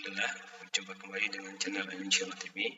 Alhamdulillah, berjumpa kembali dengan channel Insyaallah TV.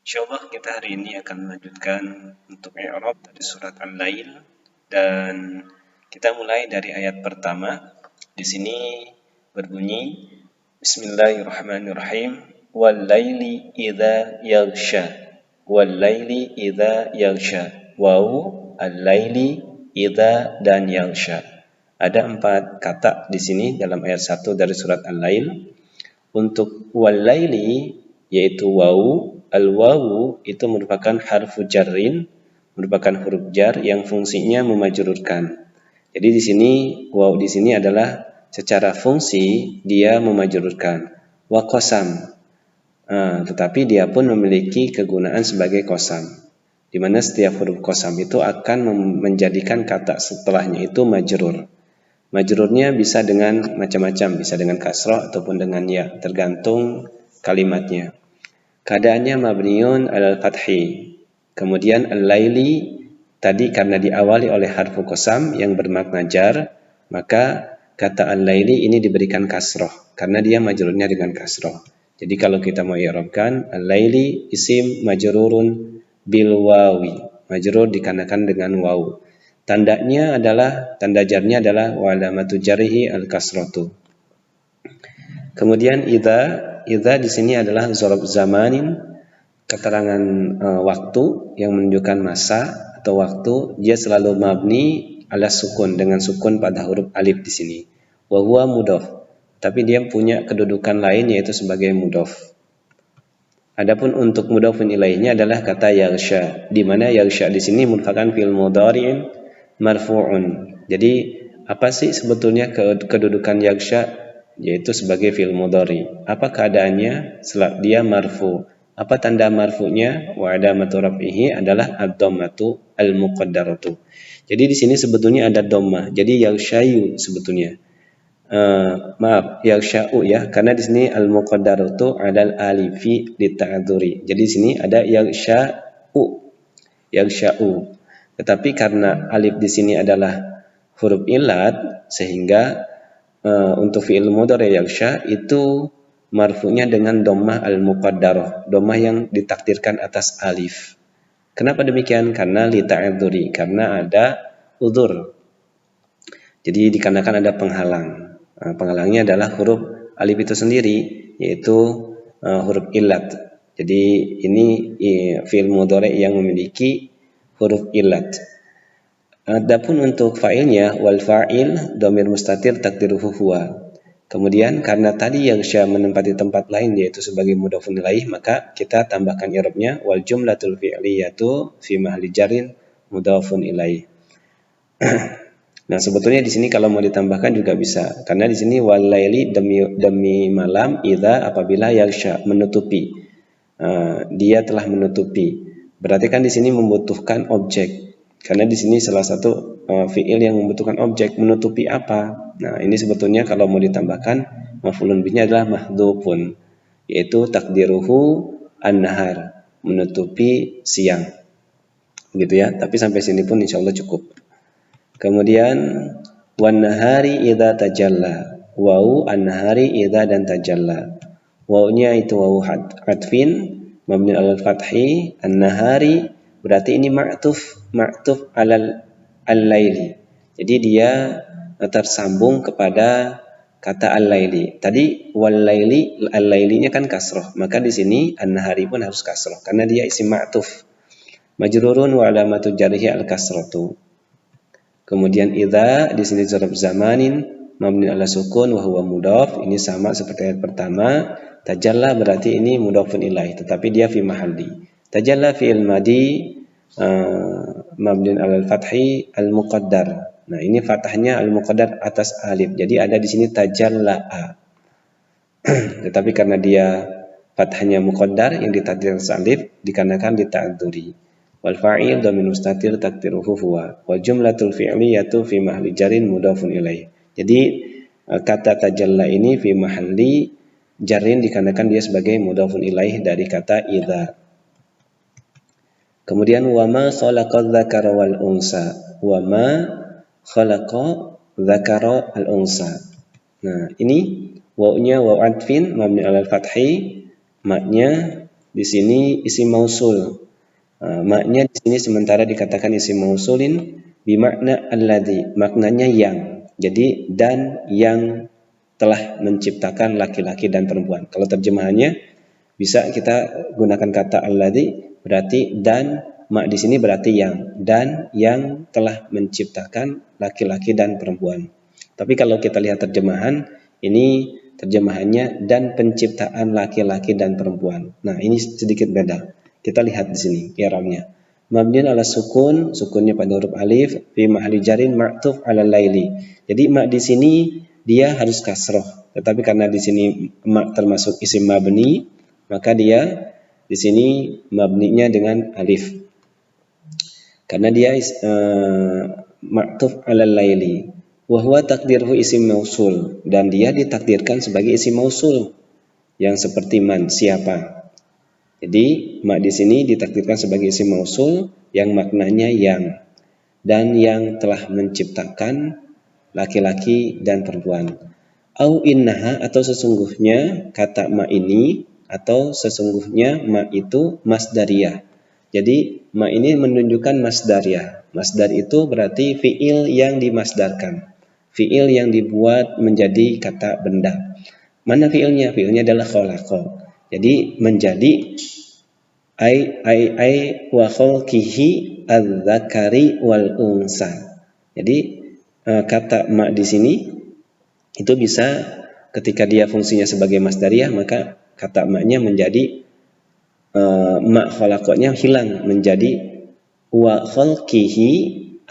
Insyaallah kita hari ini akan melanjutkan untuk i'rab dari surat Al-Lail dan kita mulai dari ayat pertama. Di sini berbunyi Bismillahirrahmanirrahim. Wal-laili idza yaghsha. Wal-laili idza yaghsha. Waw, al-laili, idza dan yaghsha. Ada 4 kata di sini dalam ayat 1 dari surat Al-Lail. Untuk wal-laili yaitu wawu, al-wawu itu merupakan harfu jarrin, merupakan huruf jar yang fungsinya memajrurkan. Jadi di sini wawu di sini adalah secara fungsi dia memajrurkan. Wa qasam. Tetapi dia pun memiliki kegunaan sebagai qasam. Di mana setiap huruf qasam itu akan menjadikan kata setelahnya itu majrur. Majrurnya bisa dengan macam-macam, bisa dengan kasrah ataupun dengan ya, tergantung kalimatnya. Keadaannya mabniun alal fathi. Kemudian al-laili tadi karena diawali oleh harfu qasam yang bermakna jar, maka kata al-laili ini diberikan kasrah karena dia majrurnya dengan kasrah. Jadi kalau kita mau i'rabkan al-laili isim majrurun bil wawi, majrur dikarenakan dengan wawu. Tandanya adalah, tanda jarnya adalah wa alamatu jarhi al-kasratu. Kemudian idza di sini adalah dzaraf zamanin, keterangan waktu yang menunjukkan masa atau waktu. Dia selalu mabni ala sukun dengan sukun pada huruf alif di sini. Wa huwa mudhaf. Tapi dia punya kedudukan lain yaitu sebagai mudhaf. Adapun untuk mudhafun ilaihnya adalah kata yaghsha, di mana yaghsha di sini merupakan fi'il mudhari'in marfu'un. Jadi apa sih sebetulnya kedudukan yaghsha? Yaitu sebagai fi'il mudhari. Apa keadaannya? Dia marfu. Apa tanda marfu'nya? Wa alamatu raf'ihi adalah ad-dhammatu al-muqaddaratu. Jadi di sini sebetulnya ada dhammah. Jadi yaghshayu sebetulnya. Yaghsha'u ya, karena di sini al-muqaddaratu 'alal alifi lita'dzuri. Jadi di sini ada yaghsha'u. Tetapi karena alif di sini adalah huruf illat, sehingga untuk fi'il mudhari yaghsha itu marfu'nya dengan dhammah al-muqaddarah, dhammah yang ditakdirkan atas alif. Kenapa demikian? Karena li ta'dzuri, karena ada udzur. Jadi dikarenakan ada penghalang. Penghalangnya adalah huruf alif itu sendiri, yaitu huruf illat. Jadi ini fi'il mudhari yang memiliki huruf illat. Adapun untuk fa'ilnya wal fa'il dhamir mustatir takdiruhu huwa. Kemudian karena tadi yaghsha menempati tempat lain yaitu sebagai mudhafun ilaih, maka kita tambahkan i'rabnya wal jumlatul fi'liyatu fi mahalli jarrin mudhafun ilaih. Nah, sebetulnya di sini kalau mau ditambahkan juga bisa. Karena di sini wal laili demi malam idza apabila yaghsha menutupi. Dia telah menutupi. Berarti kan di sini membutuhkan objek. Karena di sini salah satu fi'il yang membutuhkan objek, menutupi apa? Nah, ini sebetulnya kalau mau ditambahkan maf'ulun bihnya adalah mahdhufun, yaitu takdiruhu an-nahar, menutupi siang. Begitu ya. Tapi sampai sini pun insyaallah cukup. Kemudian wan nahari idza tajalla. Wawu an-nahari idza dan tajalla. Wawunya itu wawu atfin mabni alal fathi, an-nahari berarti ini ma'tuf alal al-laili. Jadi dia tersambung kepada kata al-laili. Tadi wal-laili, al-lailinya kan kasroh. Maka di sini an-nahari pun harus kasroh karena dia isim ma'tuf. Majrurun wa alamatu jarhi al-kasratu. Kemudian idza di sini dzaraf zamanin mabni ala sukun wa huwa mudhaf. Ini sama seperti ayat pertama. Tajalla berarti ini mudhafun ilaih, tetapi dia fi mahalli. Tajalla fi'il madi mabniun 'alal fathi al-muqaddar. Nah, ini fathahnya al-muqaddar atas alif. Jadi ada di sini tajalla'a. Tetapi karena dia fathahnya muqaddar yang ditakdir atas alif dikarenakan dita'dzuri. Wal fa'il dhamir mustatir takdiruhu huwa. Wal jumlatul fi'liyatu fi mahalli jarrin mudhafun ilaih. Jadi kata tajalla ini fi mahalli jarrin dikarenakan dia sebagai mudhafun ilaih dari kata idza. Kemudian wa ma khalaqa dzakara wal unsa. Wa ma khalaqa dzakara al unsa. Nah, ini Wawnya waw atfin mabni alal fathi, maknya di sini isim mausul. Maknya di sini sementara dikatakan isim mausulin bimakna alladzi, maknanya yang. Jadi dan yang telah menciptakan laki-laki dan perempuan. Kalau terjemahannya bisa kita gunakan kata alladzi, berarti dan, mak di sini berarti yang, dan yang telah menciptakan laki-laki dan perempuan. Tapi kalau kita lihat terjemahan, ini terjemahannya dan penciptaan laki-laki dan perempuan. Nah, ini sedikit beda. Kita lihat di sini i'rabnya. Mabniun ala sukun, sukunnya pada huruf alif, fi mahalli jarin ma'tuf ala laili. Jadi mak di sini dia harus kasroh, tetapi karena di sini mak termasuk isim mabni, maka dia di sini mabninya dengan alif. Karena dia ma'tuf ala laili. Wa huwa takdirhu isim mausul, dan dia ditakdirkan sebagai isim mausul yang seperti man, siapa. Jadi mak di sini ditakdirkan sebagai isim mausul yang maknanya yang, dan yang telah menciptakan laki-laki dan perempuan. Au innaha, atau sesungguhnya kata ma ini, atau sesungguhnya ma itu masdariyah. Jadi ma ini menunjukkan masdariyah. Masdar itu berarti fiil yang dimasdarkan, fiil yang dibuat menjadi kata benda. Mana fiilnya? Fiilnya adalah khalaqa. Jadi menjadi ai wa khalqihi adz-dzakari wal unsa. Jadi kata ma di sini itu bisa ketika dia fungsinya sebagai masdariyah, maka kata maknya menjadi ma khalaqanya hilang menjadi wa khalqihi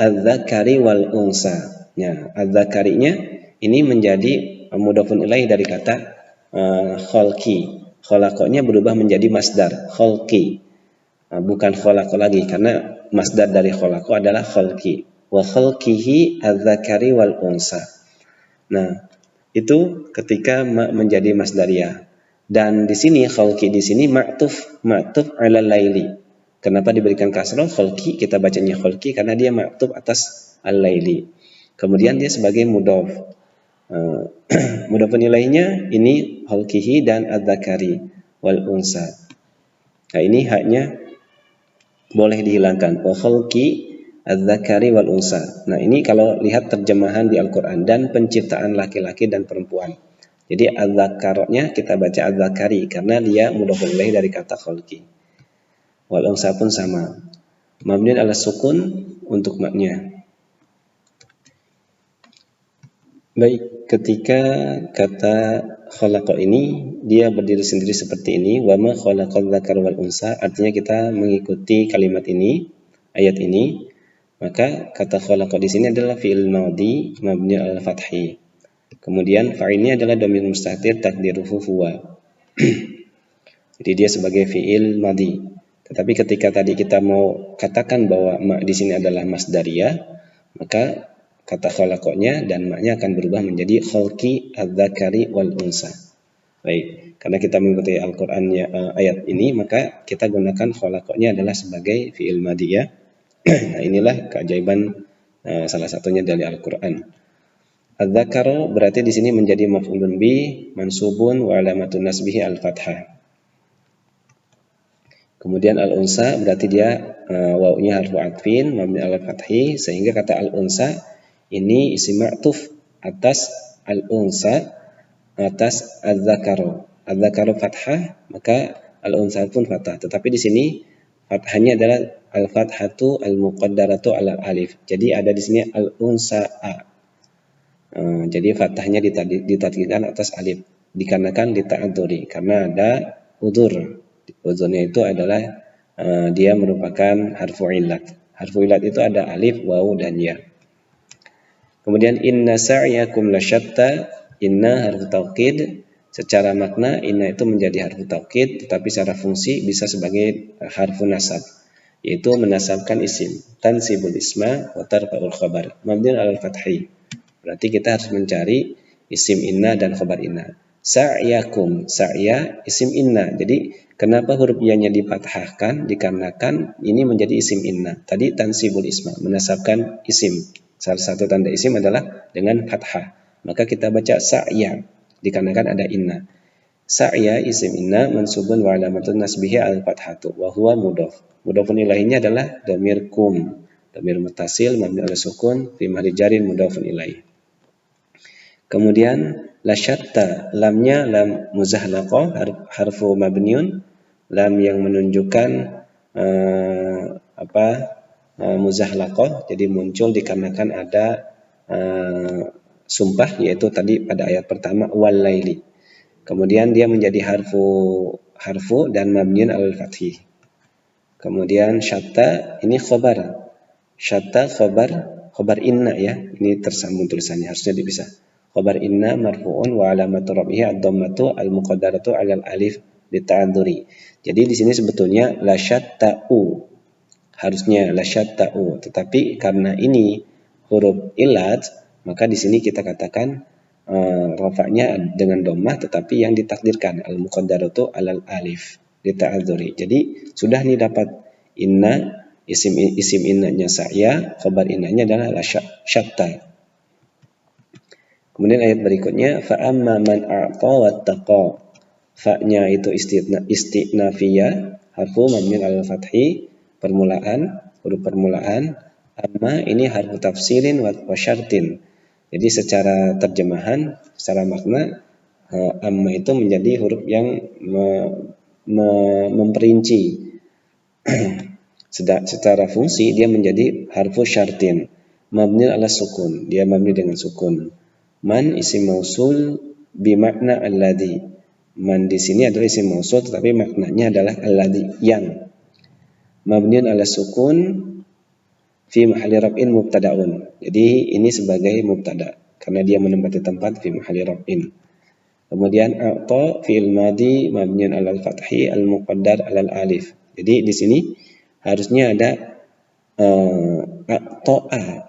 adz-dzakari wal unsa. Ya, adz-dzakarinya ini menjadi mudhafun ilaih dari kata khalqi. Khalaqanya berubah menjadi masdar khalqi. Bukan khalaqa lagi, karena masdar dari khalaqa adalah khalqi. Wa khalqihi adz-dzakari wal unsa. Nah, itu ketika ma menjadi masdariyah. Dan di sini khalqi di sini ma'tuf ala laili. Kenapa diberikan kasroh khalqi? Kita bacanya khalqi karena dia ma'tuf atas al-laili. Kemudian dia sebagai mudhaf. Mudhafun ilaihnya ini khalqihi dan adz-dzakari wal unsa. Nah, ini haknya boleh dihilangkan. Wa khalqi adz-dzakari wal unsa. Nah, ini kalau lihat terjemahan di Al-Qur'an, dan penciptaan laki-laki dan perempuan. Jadi adz-dzakarnya kita baca adz-dzakari karena dia mudhafun ilaih dari kata khalqi. Wal unsa pun sama. Mabniun ala sukun untuk maknya. Baik, ketika kata khalaqa ini dia berdiri sendiri seperti ini, wa ma khalaqal dzakara wal unsa, artinya kita mengikuti kalimat ini, ayat ini, maka kata khalaqa di sini adalah fi'il madhi mabni al fathi. Kemudian fa'ilnya adalah dhamir mustatir takdiruhu huwa. Jadi dia sebagai fi'il madhi. Tetapi ketika tadi kita mau katakan bahwa ma di sini adalah masdariyah, maka kata khalaqanya dan maknya akan berubah menjadi khalqi adz-dzakari wal unsa. Baik, karena kita mengikuti Al-Qur'an ayat ini, maka kita gunakan khalaqanya adalah sebagai fi'il madhi ya. Nah, inilah keajaiban salah satunya dari Al-Qur'an. Adz-dzakaru berarti di sini menjadi maf'ulun bi mansubun wa alamatun nasbihi al-fathah. Kemudian al-unsa berarti dia wawunya harfu atfin mabni ala fathi, sehingga kata al-unsa ini isim ma'tuf atas al-unsa, atas adz-dzakaru. Adz-dzakaru fathah, maka al-unsa pun fathah. Tetapi di sini fathahnya adalah al-fathatu al-muqaddaratu ala alif. Jadi ada di sini al-unsa. Jadi fathahnya ditakdirkan atas alif dikarenakan dita'adzuri, karena ada udzur. Uzurnya itu adalah dia merupakan harfu illat. Harfu illat itu ada alif, waw, dan ya. Kemudian inna sa'yakum lasyatta, inna harfu taukid. Secara makna inna itu menjadi harfu taukid, tetapi secara fungsi bisa sebagai harfu nasab, yaitu menasabkan isim. Tansibul isma wa tarfa'ul khabar mabniun 'alal fathi. Berarti kita harus mencari isim inna dan khabar inna. Sa'yakum, sa'ya isim inna. Jadi kenapa huruf ya-nya difathahkan? Dikarenakan ini menjadi isim inna. Tadi tansibul isma, menasabkan isim. Salah satu tanda isim adalah dengan fathah. Maka kita baca sa'ya. dikarenakan ada inna. Sa'ya isim inna mansubun wa alamatun nasbihi al-fathatu wa huwa mudhaf. Mudhafun ilaihinya adalah dhamir kum, dhamir muttasil mabni ala sukun fi mahalli jarin mudhafun ilaih. Kemudian la syatta, lamnya lam muzahlaqah, harfu mabniun, lam yang menunjukkan muzahlaqah, jadi muncul dikarenakan ada sumpah, yaitu tadi pada ayat pertama wal laili. Kemudian dia menjadi harfu dan mabniun alal fathih. Kemudian syatta ini khobar. Syatta khobar inna ya. Ini tersambung tulisannya, harusnya dipisah. Khobar inna marfu'un wa alamatu rafihi ad-dhammatu al-muqaddaratu 'alal alif lita'adzuri. Jadi di sini sebetulnya la syatta'u. Harusnya la syatta'u, tetapi karena ini huruf ilat, maka di sini kita katakan rafa'nya dengan dhammah, tetapi yang ditakdirkan al-muqaddaratu 'alal alif lita'adzuri. Jadi sudah nih dapat inna, isim innanya sa'ya, khabar innanya adalah la syatta. Kemudian ayat berikutnya fa amma man a'ta wattaqa. Fa-nya itu istinafiyah, harfu mabniun 'alal fathi, permulaan, huruf permulaan. Amma ini harfu tafsirin wa syartin. Jadi secara terjemahan, secara makna, amma itu menjadi huruf yang memperinci. Secara fungsi dia menjadi harfu syartin, mabni ala sukun, dia mabni dengan sukun. Man isim mausul bimakna alladhi. Man di sini adalah isim mausul, tetapi maknanya adalah alladhi, yang. Mabniun ala sukun fi mahalli raf'in mubtada'un. Jadi ini sebagai mubtada karena dia menempati tempat fi mahalli raf'in. Kemudian a'ta fi'il madhi mabniun 'alal fathi al-muqaddar 'alal alif. Jadi di sini harusnya ada a'ta'a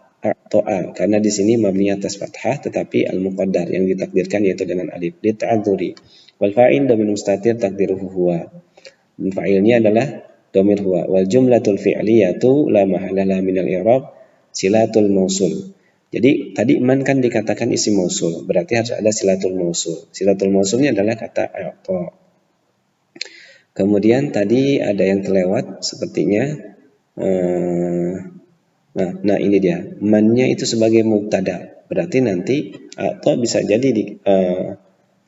karena di sini mabni atas fathah tetapi al-muqaddar yang ditakdirkan yaitu dengan alif lita'adzuri. Wal fa'il dhamir mustatir takdiruhu huwa. Dan fa'ilnya adalah dhamir huwa. Wal jumlatul fi'liyatu la mahala laha minal i'rab silatul mausul. Jadi tadi man kan dikatakan isim mausul, berarti harus ada silatul mausul. Silatul mausulnya adalah kata a'ta. Kemudian tadi ada yang terlewat sepertinya. Nah ini dia. Man-nya itu sebagai mubtada. Berarti nanti a'ta bisa jadi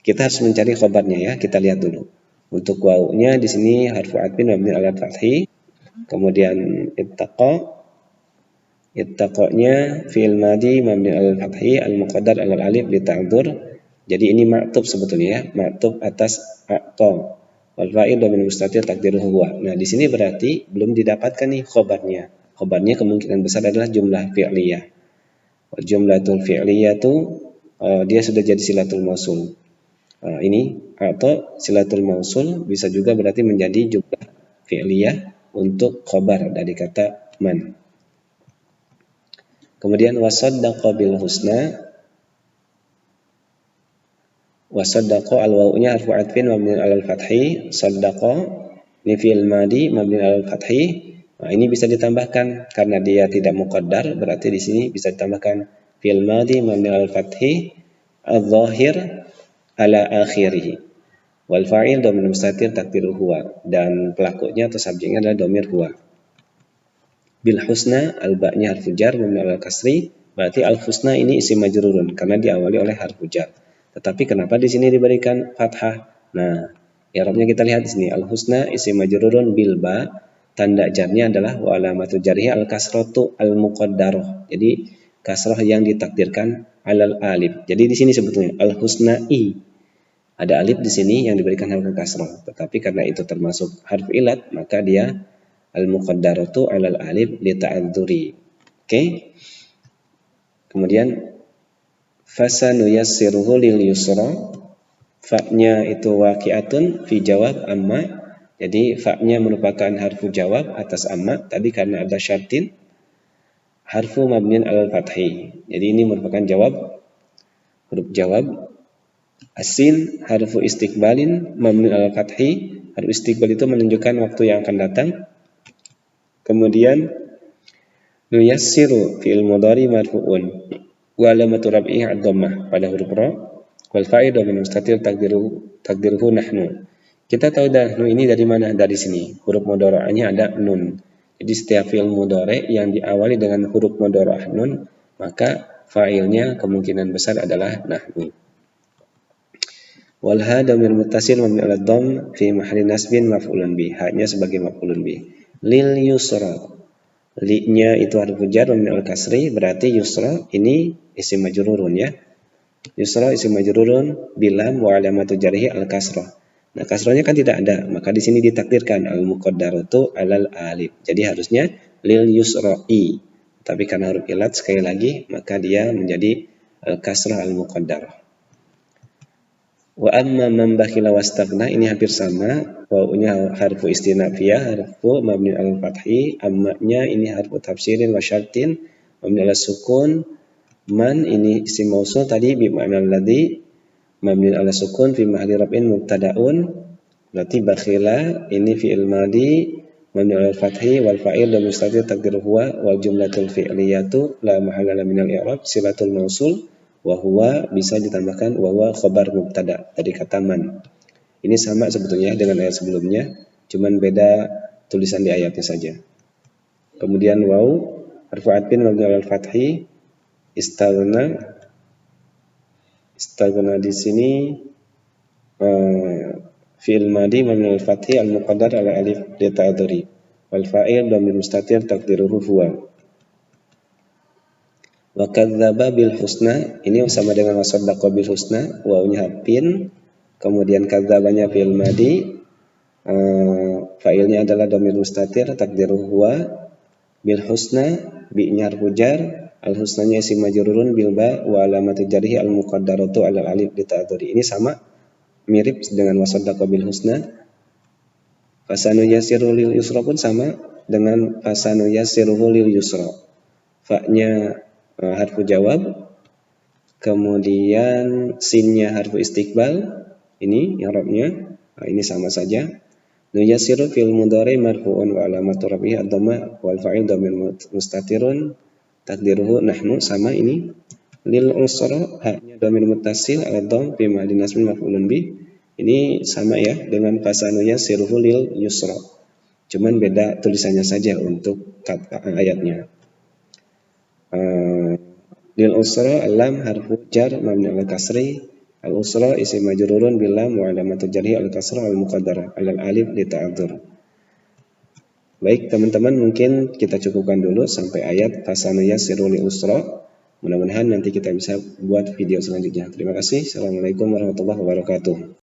kita harus mencari khabarnya ya. Kita lihat dulu. Untuk wawunya di sini harfu atfin mabni ala fathi. Kemudian ittaqanya fi'il madhi mabni ala fathi al-muqaddar ala alif lita'dzur. Jadi ini ma'tuf sebetulnya ya, ma'tuf atas a'ta. Wal fa'il dhamir mustatir takdiruhu huwa. Nah, di sini berarti belum didapatkan nih khabarnya. Khabarnya kemungkinan besar adalah jumlah fi'liyah. Wal jumlatul fi'liyah itu dia sudah jadi silatul mausul. Ini atau silatul mausul bisa juga berarti menjadi jumlah fi'liyah untuk khabar dari kata man. Kemudian wasaddaqa bil husna. Wasaddaqa al-wawunya harfu atfin mabni alal fathi, saddaqa ini fi'il madi mabni alal fathi. Nah, ini bisa ditambahkan karena dia tidak muqaddar, berarti di sini bisa ditambahkan fi'il madi mabni alal fathi adz-dzahir ala akhirih. Wal fa'il dhamir mustatir takdiruhu huwa, dan pelakunya atau subjeknya adalah dhamir huwa. Bil husna al-ba'nya harfu jar mabni alal kasri, berarti al-husna ini isim majrurun karena diawali oleh harfu jar. Tetapi kenapa di sini diberikan fathah? Nah, i'rabnya kita lihat di sini. Al-husna isim majrurun bil ba, tanda jarnya adalah wa alamatu jarhi al-kasratu al-muqaddarah. Jadi kasrah yang ditakdirkan alal alif. Jadi di sini sebetulnya al-husna'i. Ada alif di sini yang diberikan harokat kasrah. Tetapi karena itu termasuk harf ilat, maka dia al-muqaddaratu alal alif li ta'adzuri. Oke. Kemudian fasanuyassiruhu lil yusra. Fa-nya itu waqi'atun fi jawab amma. Jadi fa-nya merupakan harfu jawab atas amma. Tadi karena ada syartin harfu mabniun alal fathi. Jadi ini merupakan jawab, huruf jawab. Asin harfu istiqbalin mabniun alal fathi. Harfu istiqbal itu menunjukkan waktu yang akan datang. Kemudian nuyassiru fi'il mudhari marfu'un wa alamatu raf'ihi ad-dhammah pada huruf ra. Wal fa'il dhamir mustatir takdiruhu nahnu. Kita tahu nahnu ini dari mana? Dari sini. Huruf mudhari'nya ada nun. Jadi setiap fi'il mudhari' yang diawali dengan huruf mudhari' nun, maka fa'ilnya kemungkinan besar adalah nahnu. Wal ha dhamir muttasil mabni 'ala dhamm fi mahalli nasbin maf'ulun bih. Ha-nya sebagai maf'ulun bih. Lil yusra. Li-nya itu harfu jar mabni 'ala kasri, berarti yusra ini isim majrurun ya. Yusra isim majrurun bilam wa alamatu jarhi al kasrah. Nah, kasrahnya kan tidak ada, maka di sini ditakdirkan al muqaddaratu alal alif. Jadi harusnya lil yusra'i. Tapi karena huruf ilat sekali lagi, maka dia menjadi al kasrah al muqaddarah. Wa amma man bakhila wastaghna, ini hampir sama. Wawunya harfu istinafiyah, harfu mabni al fathi, amma-nya ini harfu tafsirin wa syartin mabni al sukun. Man ini isim mausul tadi bi ma'na alladhi mabni al sukun fi mahalli raf'in mubtada'un. Berarti bakhila ini fi'il madi mabni al fathi wal fa'il dhamir mustatir taqdiruhu huwa wal jumlatul fi'liyatu la mahalla min al i'rab silatul mausul. Wahwa bisa ditambahkan wahwa khobar mubtada dari kata man. Ini sama sebetulnya dengan ayat sebelumnya, cuman beda tulisan di ayatnya saja. Kemudian waw harfu atfin mabni al fathi, istaghna di sini fi'il madi mabni al fathi al muqaddar ala alif li ta'dhuri wal fa'il dhamir mustatir taqdiruhu huwa. Wa kadzdzaba bil husna, ini sama dengan wasaddaqa bil husna, wawunya harfin, kemudian kadzdzabanya fi'il madi, fa'ilnya adalah dhamir mustatir taqdiruhu huwa, bil husna bi-nya harfu jar, al husnanya isim majrurun bil ba wa alamatu jarhi al muqaddaratu alal alif li ta'dhuri. Ini sama mirip dengan wasaddaqa bil husna. Fasanu yasiru lil yusra pun sama dengan fasanu yasiruhu lil yusra. Fa-nya harfu jawab, kemudian sinnya harfu istiqbal, ini i'rabnya, ini sama saja. Nuyasiru fil mudhari marfu'un wa alamatu raf'ihi ad-dhammah wal fa'il dhamir mustatirun taqdiruhu nahnu, sama ini. Lil usra haknya dhamir muttasil ad-dhamm fi mahalli nasbin maf'ulun bih. Ini sama ya dengan fasanu yasiruhu lil yusra. Cuman beda tulisannya saja untuk kata ayatnya. Lil usra lam harfu jar mabni al kasri, al usra isim majrurun bil lam wa alamatu jarhi al kasrah al muqaddarah alal alif li ta'adzur. Baik teman-teman, mungkin kita cukupkan dulu sampai ayat fasanu yasiru lil usra. Mudah-mudahan nanti kita bisa buat video selanjutnya. Terima kasih. Assalamualaikum warahmatullahi wabarakatuh.